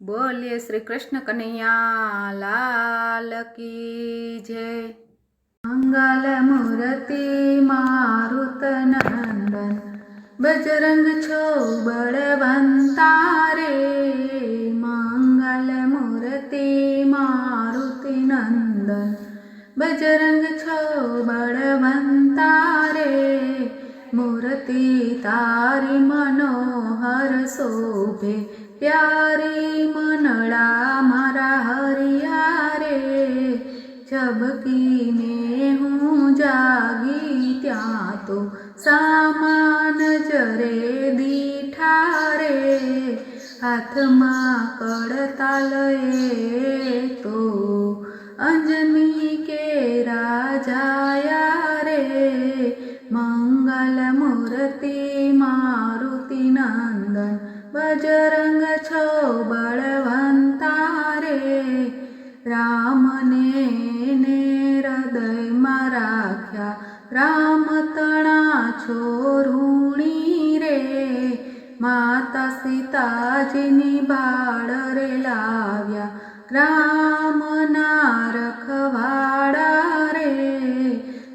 बोलिए श्री कृष्ण कन्हैया लाल की जय। मंगल मूर्ति मारुत नंदन बजरंग छो बलवंता रे। मंगल मूर्ति मारुति नंदन बजरंग छो बलवंता रे। मूर्ति तारी मनोहर शोभे प्यारी मनड़ा मारा हरिया रे। झबकी में हूँ जागी त्या तो सामान जरे दीठा रे। हाथ में कड़ताल तो अंजनी के राजाया रे। मंगल मूर्ति मारुति नंदन बजरंग छो बलवंता रे। राम ने हृदय में राख्या राम तणा छो ऋणी रे। माता सीताजीनी बाळ रे लाव्या राम ना रखवाड़ा रे।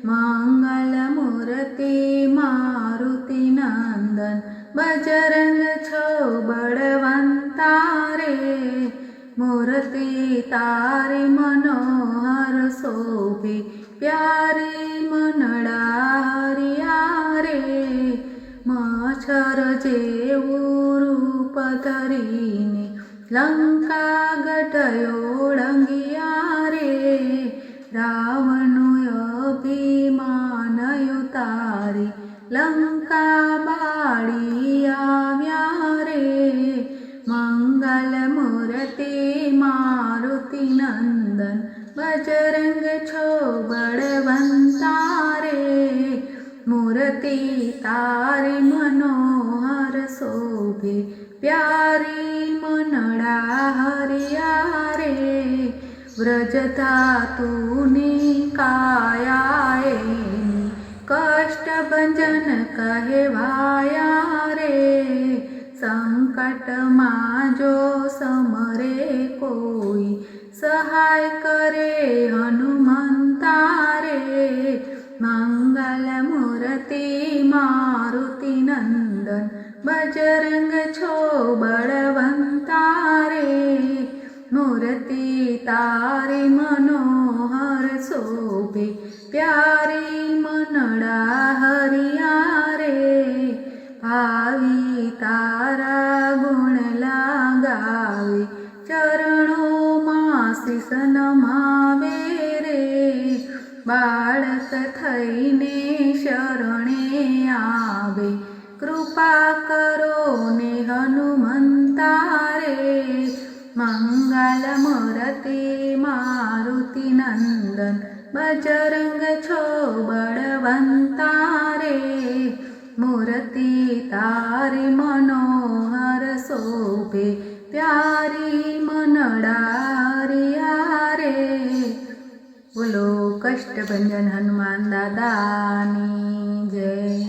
मंगल मूर्ति मारुति नंदन बजरंग छो बलवंता रे। मूर्ति तारी मनोहर शोभे प्यारी मनड़ा हरिया रे। मच्छर जेवू रूप धरीने लंका गढयो लंगिया रे। रावणु अभिमान उतारी लंका बाळी आव्या रे। मंगल मूर्ति मारुति नंदन बजरंग छो बलवंता रे। मूर्ति तारी मनोहर शोभे प्यारी मनड़ा हरिया रे। व्रज धातुनी कायाए कष्ट भंजन कहवाया रे। संकट मां जो समरे कोई सहाय करे हनुमंता रे। मंगल मूर्ति मारुति नंदन बजरंग छो बलवंता रे। मूर्ति तारी मनोहर शोभे प्यारी मनड़ा हरिया रे। भावी तारा गुण लगावे चरणों मां शीस नमावे रे। बाळक थईने शरणे आवे कृपा करो ने हनुमंता रे। मंगल मूर्ति मारुति नंदन बजरंग छो बलवंता रे। मूर्ति तारी मनोहर शोभे प्यारी मनड़ा हरिया रे। बोलो कष्ट भंजन हनुमान दादानी जय।